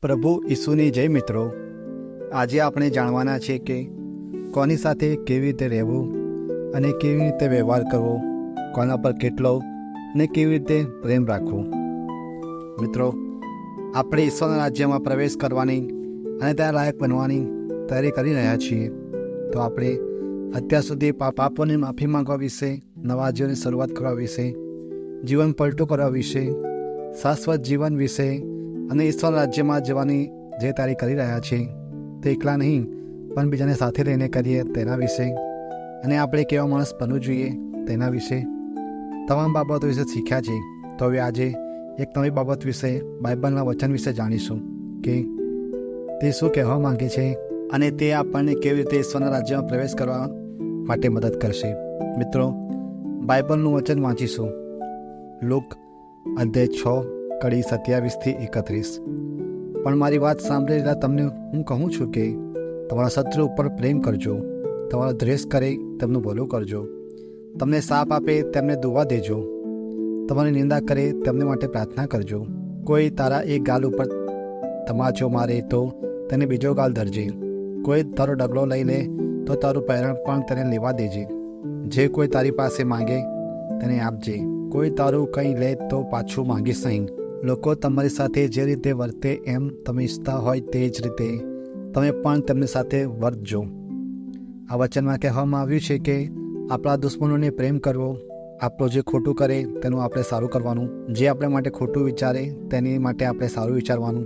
પ્રભુ ઈસુની જય મિત્રો. આજે આપણે જાણવાના છે કે કોની સાથે કેવી રીતે રહેવું અને કેવી રીતે વ્યવહાર કરવો, કોના પર કેટલો અને કેવી રીતે પ્રેમ રાખવો. મિત્રો, આપણે ઈશ્વરના રાજ્યમાં પ્રવેશ કરવાની અને ત્યાં લાયક બનવાની તૈયારી કરી રહ્યા છીએ. તો આપણે અત્યાર સુધી પાપોની માફી માંગવા વિશે, નવા જીવનની શરૂઆત કરવા વિશે, જીવન પલટું કરવા વિશે, શાશ્વત જીવન વિશે અને ઈશ્વર રાજ્યમાં જવાની જે તૈયારી કરી રહ્યા છે તે એકલા નહીં પણ બીજાને સાથે લઈને કરીએ તેના વિશે, અને આપણે કેવા માણસ બનવું જોઈએ તેના વિશે તમામ બાબતો વિશે શીખ્યા છે. તો હવે આજે એક નવી બાબત વિશે, બાઇબલના વચન વિશે જાણીશું કે તે શું કહેવા માંગે છે અને તે આપણને કેવી રીતે ઈશ્વરના રાજ્યમાં પ્રવેશ કરવા માટે મદદ કરશે. મિત્રો, બાઇબલનું વચન વાંચીશું. લુક અધ્યાય 6 કડી 27-31. પણ મારી વાત સાંભળી રહેલા તમને હું કહું છું કે તમારા શત્રુ ઉપર પ્રેમ કરજો, તમારો દ્વેષ કરે તેમનું ભલું કરજો, તમને શાપ આપે તેમને દુઆ દેજો, તમારી નિંદા કરે તેમને માટે પ્રાર્થના કરજો. કોઈ તારા એક ગાલ ઉપર તમાચો મારે તો તેને બીજો ગાલ ધરજે, કોઈ તારો ડગલો લઈ લે તો તારું પહેરણ પણ તેને લેવા દેજે. જે કોઈ તારી પાસે માંગે તેને આપજે, કોઈ તારું કંઈ લે તો પાછું માંગીશ નહીં. લોકો તમારી સાથે જે રીતે વર્તે એમ તમે ઈચ્છતા હોય તે જ રીતે તમે પણ તેમની સાથે વર્તજો. આ વચનમાં કહેવામાં આવ્યું છે કે આપણા દુશ્મનોને પ્રેમ કરવો, આપણું જે ખોટું કરે તેનું આપણે સારું કરવાનું, જે આપણે માટે ખોટું વિચારે તેની માટે આપણે સારું વિચારવાનું,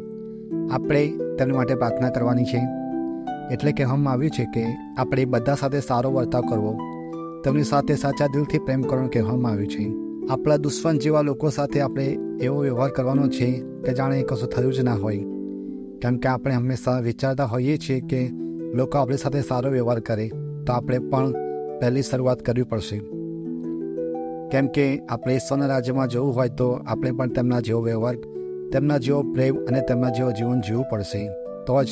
આપણે તેમની માટે પ્રાર્થના કરવાની છે. એટલે કહેવામાં આવ્યું છે કે આપણે બધા સાથે સારો વર્તાવ કરવો, તેમની સાથે સાચા દિલથી પ્રેમ કરવાનો કહેવામાં આવ્યું છે. આપણા દુશ્મન જેવા લોકો સાથે આપણે એવો વ્યવહાર કરવાનો છે કે જાણે કશું થયું જ ના હોય, કેમ કે આપણે હંમેશા વિચારતા હોઈએ છીએ કે લોકો આપણી સાથે સારો વ્યવહાર કરે તો આપણે પણ પહેલી શરૂઆત કરવી પડશે, કેમ કે આપણે ઈશ્વરના રાજ્યમાં જવું હોય તો આપણે પણ તેમના જેવો વ્યવહાર, તેમના જેવો પ્રેમ અને તેમના જેવો જીવન જીવવું પડશે. તો જ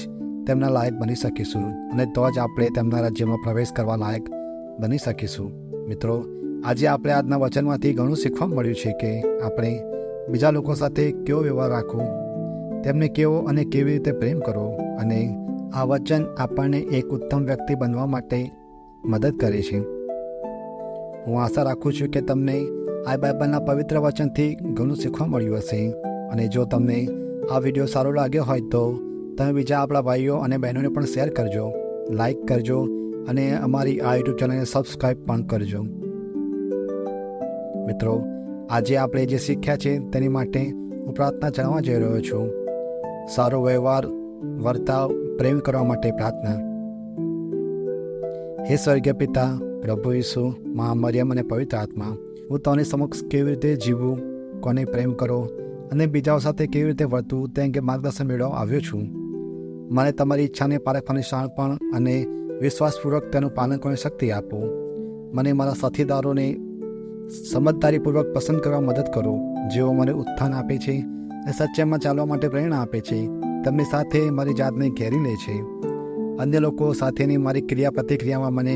તેમના લાયક બની શકીશું અને તો જ આપણે તેમના રાજ્યમાં પ્રવેશ કરવા લાયક બની શકીશું. મિત્રો, આજે આપણે આજના વચનમાંથી ઘણું શીખવા મળ્યું છે કે આપણે બીજા લોકો સાથે કેવો વ્યવહાર રાખવો, તેમને કેવો અને કેવી રીતે પ્રેમ કરવો, અને આ વચન આપણને એક ઉત્તમ વ્યક્તિ બનવા માટે મદદ કરે છે. હું આશા રાખું છું કે તમને આ બાઇબલના પવિત્ર વચનથી ઘણું શીખવા મળ્યું હશે. અને જો તમને આ વિડીયો સારો લાગ્યો હોય તો તમે બીજા આપણા ભાઈઓ અને બહેનોને પણ શેર કરજો, લાઈક કરજો અને અમારી આ યુટ્યુબ ચેનલને સબસ્ક્રાઈબ પણ કરજો. મિત્રો, આજે આપણે જે શીખ્યા છે તેની માટે હું પ્રાર્થના ચડાવવા જઈ રહ્યો છું. સારો વ્યવહાર, વર્તાવ, પ્રેમ કરવા માટે પ્રાર્થના. હે સ્વર્ગીય પિતા, પ્રભુ ઈસુ, મા મરિયમ અને પવિત્ર આત્મા, હું તને સમક્ષ કેવી રીતે જીવવું, કોને પ્રેમ કરો અને બીજાઓ સાથે કેવી રીતે વર્તવું તે અંગે માર્ગદર્શન મેળવવા આવ્યો છું. મને તમારી ઈચ્છાને પારખવાની શાણપણ અને વિશ્વાસપૂર્વક તેનું પાલન કરવાની શક્તિ આપો. મને મારા સાથીદારોને સમજદારીપૂર્વક પસંદ કરવા મદદ કરો, જેઓ મને ઉત્થાન આપે છે અને સત્યમાં ચાલવા માટે પ્રેરણા આપે છે. તેમની સાથે મારી જાતને ઘેરી લે છે. અન્ય લોકો સાથેની મારી ક્રિયા પ્રતિક્રિયામાં મને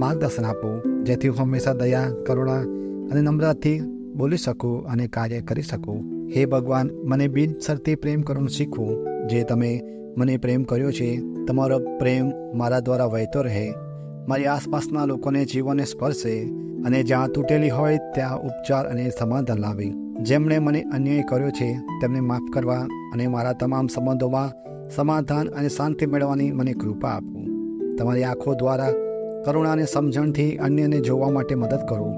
માર્ગદર્શન આપો, જેથી હું હંમેશા દયા, કરુણા અને નમ્રતાથી બોલી શકું અને કાર્ય કરી શકું. હે ભગવાન, મને બિનશરતી પ્રેમ કરવાનું શીખવું, જે તમે મને પ્રેમ કર્યો છે. તમારો પ્રેમ મારા દ્વારા વહેતો રહે, મારી આસપાસના લોકોને જીવનને સ્પર્શે અને જ્યાં તૂટેલી હોય ત્યાં ઉપચાર અને સમાધાન લાવે. જેમણે મને અન્યાય કર્યો છે તેમને માફ કરવા અને મારા તમામ સંબંધોમાં સમાધાન અને શાંતિ મેળવવાની મને કૃપા આપો. તમારી આંખો દ્વારા કરુણા અને સમજણથી અન્યને જોવા માટે મદદ કરો.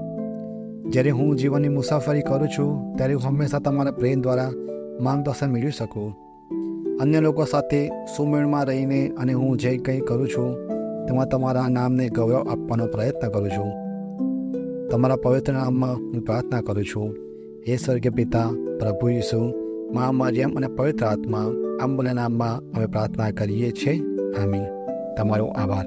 જ્યારે હું જીવનની મુસાફરી કરું છું ત્યારે હું હંમેશા તમારા પ્રેમ દ્વારા માર્ગદર્શન મેળવી શકું. અન્ય લોકો સાથે સુમેળમાં રહીને અને હું જે કંઈ કરું છું તેમાં તમારા નામને ગૌરવ આપવાનો પ્રયત્ન કરું છું. તમારા પવિત્ર નામમાં હું પ્રાર્થના કરું છું. હે સ્વર્ગીય પિતા, પ્રભુ ઈસુ, મા મરિયમ અને પવિત્ર આત્મા, અમૂલ્ય નામમાં અમે પ્રાર્થના કરીએ છીએ. આમીન. તમારો આભાર.